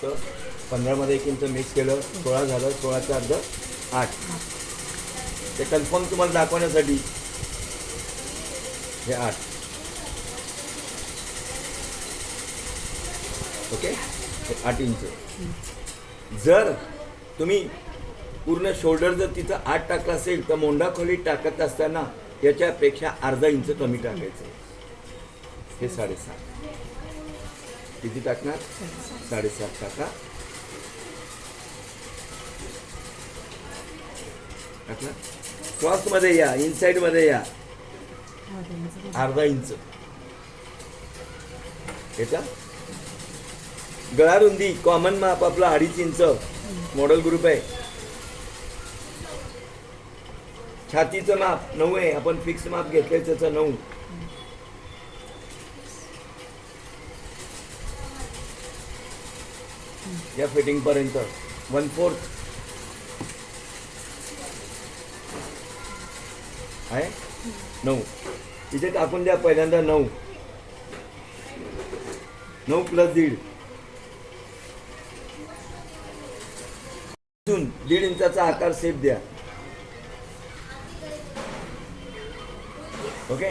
होतं. 15मध्ये 1 inch mix केलं, 16 झालं, 16चं अर्ध 8. ते कन्फर्म तुम्हाला दाखवण्यासाठी हे 8. Okay, 8 inch. जर तुम्ही पूर्ण शोल्डर जर तिथं 8 टाकला असेल तर मोंढा खोली टाकत असताना याच्यापेक्षा अर्धा इंच कमी टाकायचं. हे 7.5. किती टाकणार? 7.5 टाका. टाकणार. क्रॉसमध्ये या, इनसाइडमध्ये या, अर्धा इंच येता. गळा रुंदी कॉमन माप आपला 2.5 इंच मॉडेल ग्रुप आहे. छातीचं माप 9 आहे, आपण फिक्स माप घेतलंय त्याचं 9. या फिटिंग पर्यंत 1/4 आहे. 9 इथे टाकून द्या. पहिल्यांदा 9 + 1.5 1.5 इंचाचा आकार सेप द्या. ओके.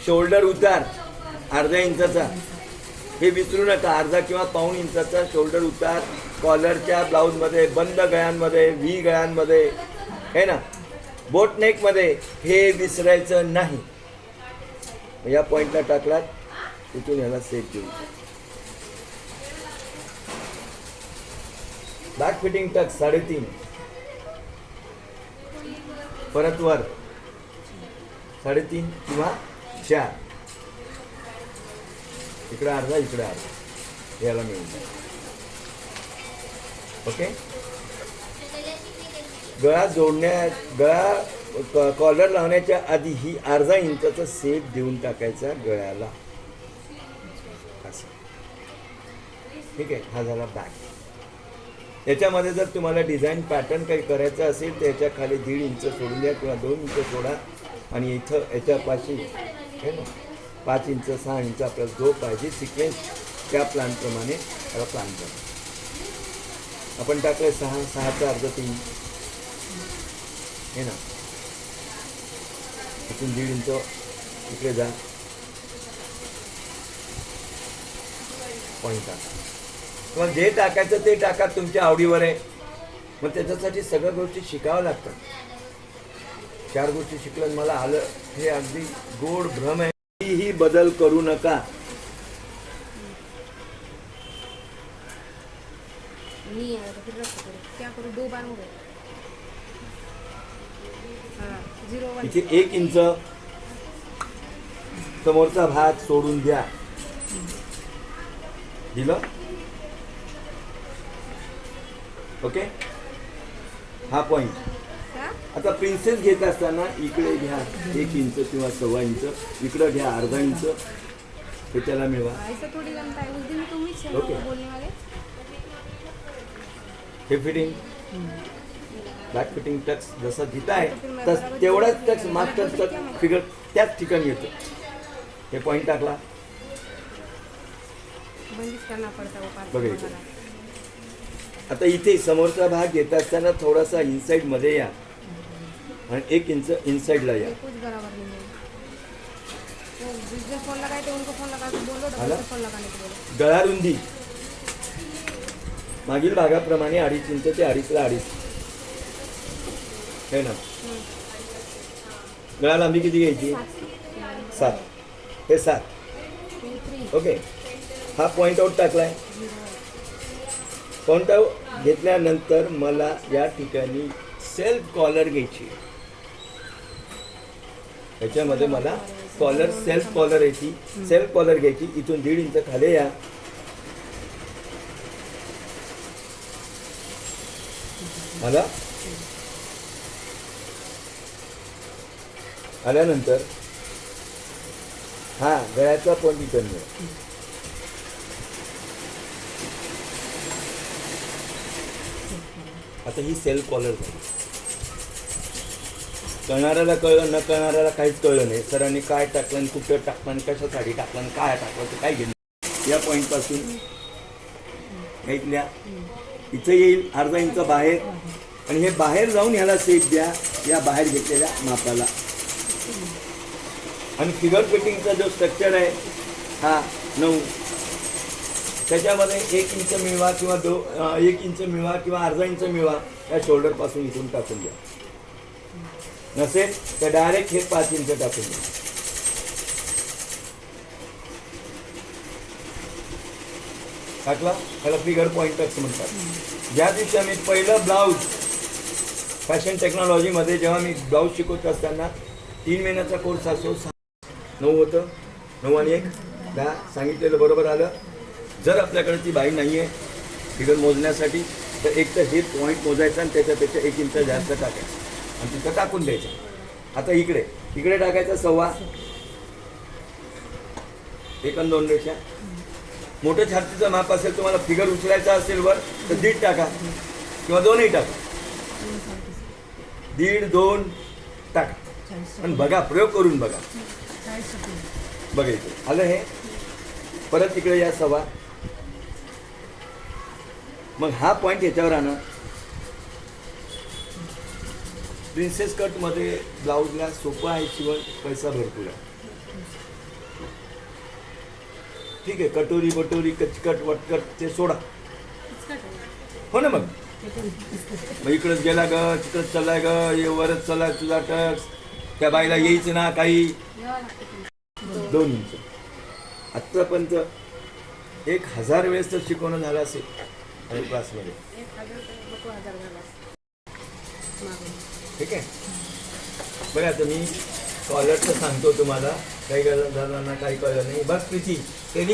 शोल्डर उतार अर्धा इंचाचा, हे विसरू नका. अर्धा किंवा पाऊण इंचाचा शोल्डर उतार कॉलरच्या ब्लाऊजमध्ये, बंद गळ्यांमध्ये, व्ही गळ्यांमध्ये है ना, बोट नेकमध्ये हे विसरायचं नाही. या पॉईंटला टाकलात तिथून याला सेट देऊ. बॅक फिटिंग टक्स 3.5. परत वर 3.5 किंवा 4. इकडे अर्धा, इकडे अर्धा, याला मिळून जाईल. ओके. गळा कॉलर लावण्याच्या आधी ही अर्धा इंचाचा सेप देऊन टाकायचा गळ्याला. असं. ठीक आहे. हा झाला बॅक. याच्यामध्ये जर तुम्हाला डिझाईन पॅटर्न काही करायचं असेल तर याच्या खाली 1.5 इंच सोडून द्या किंवा 2 इंच सोडा. आणि इथं याच्यापाशी है ना 5 इंच 6 इंच आपल्याला जो पाहिजे सिक्वेन्स त्या प्लॅनप्रमाणे त्याला प्लॅन करा. आपण टाकलं 6चा अर्ध 3 है ना. इथून 1.5 इंच इकडे जा. पॉईंट टाका. मग जे टाकायचं ते टाका, तुमच्या आवडीवर आहे. मग त्याच्यासाठी सगळ्या गोष्टी शिकाव्या लागतात. 4 गोष्टी शिकलं मला आलं हे अगदी गोड भ्रम आहे. ही बदल करू नका. इथे 1 इंच समोरचा भाग सोडून द्या. दिलं. ओके. हा पॉइंट. आता प्रिन्सेस घेत असताना इकडे घ्या 1 इंच किंवा 1.25 इंच, इकडं घ्या अर्धा इंच, हे त्याला मिळवा. ओके. हे फिटिंग बॅक फिटिंग टक्स जसा जिथं आहे तस तेवढाच टक्स मास्टर टक्स फिगर त्याच ठिकाणी येतो. हे पॉईंट टाकला. बघा इथे. आता इथे समोरचा भाग घेत असताना थोडासा इनसाइड मध्ये या आणि 1 इंच इनसाइडला या. गळा रुंदी मागील भागाप्रमाणे 2.5 इंच ते 2.5ला 2.5 है ना. गळा लांबी किती घ्यायची? 7. हे 7. ओके. हा पॉइंट आउट टाकलाय. पॉइंट आउट घेतल्यानंतर मला या ठिकाणी सेल्फ कॉलर घ्यायची. याच्यामध्ये मला कॉलर सेल्फ कॉलर यायची. सेल्फ कॉलर घ्यायची. इथून 1.5 इंच खाली या. मला आल्यानंतर हा गळ्याचा पॉइंट इथं मिळेल. आता ही सेल्फ कॉलर झाली. कळणाऱ्याला कळलं, न कळणाऱ्याला काहीच कळलं नाही. सरांनी काय टाकलं आणि कुठं टाकलं आणि कशासाठी टाकलं आणि काय टाकलं ते काय घेणं. या पॉईंटपासून ऐकल्या इथं येईल अर्धा इंच बाहेर आणि हे बाहेर जाऊन ह्याला सेप द्या या बाहेर घेतलेल्या मापाला. आणि फिगर फिटिंगचा जो स्ट्रक्चर आहे हा 9 त्याच्यामध्ये 1 इंच मिळवा किंवा 1 इंच मिळवा किंवा अर्धा इंच मिळवा या शोल्डरपासून इथून टाकून द्या. नसेल तर डायरेक्ट हे 5 इंच टाकून द्या. टाकला त्याला फिगर पॉइंटच म्हणतात. ज्या दिवशी आम्ही पहिलं ब्लाऊज फॅशन टेक्नॉलॉजीमध्ये जेव्हा मी ब्लाऊज शिकवत असताना 3 महिन्याचा कोर्स असो 9 होतं 9 आणि 1 10 सांगितलेलं बरोबर आलं. जर आपल्याकडे ती बाई नाही आहे फिगर मोजण्यासाठी तर एक तर हे पॉईंट मोजायचा आणि त्याच्यापेक्षा 1 इंच जास्त टाकायचं आणि तिथं टाकून द्यायचं. आता इकडे टाकायचं 1.25 1 आणि 2 रेषा. मोठं छातीचं माप असेल तुम्हाला फिगर उचलायचा असेल वर तर 1.5 टाका किंवा 2ही टाका. 1.5 2 टाका आणि बघा प्रयोग करून बघा. बघायचं आलं हे. परत इकडे या 1.25. मग हा पॉईंट याच्यावर आणा. प्रिन्सेस कटमध्ये ब्लाऊजला सोपं आहे शिवण पैसा भरपूर आहे. ठीक आहे कटोरी बटोरी कचकट वटकट ते सोडा हो ना. मग इकडंच गेला ग तिकडंच चाललाय ग ये वरच चाललाय तुझा टक्स त्या बाईला यायचं ना काही 2 इंच. आत्तापर्यंत 1000 वेळेस तर शिकवणं झालं असेल क्लासमध्ये. ठीक आहे बघा आता मी कॉलरचं सांगतो तुम्हाला काही जणांना काही कळलं नाही. बस प्रीती त्यांनी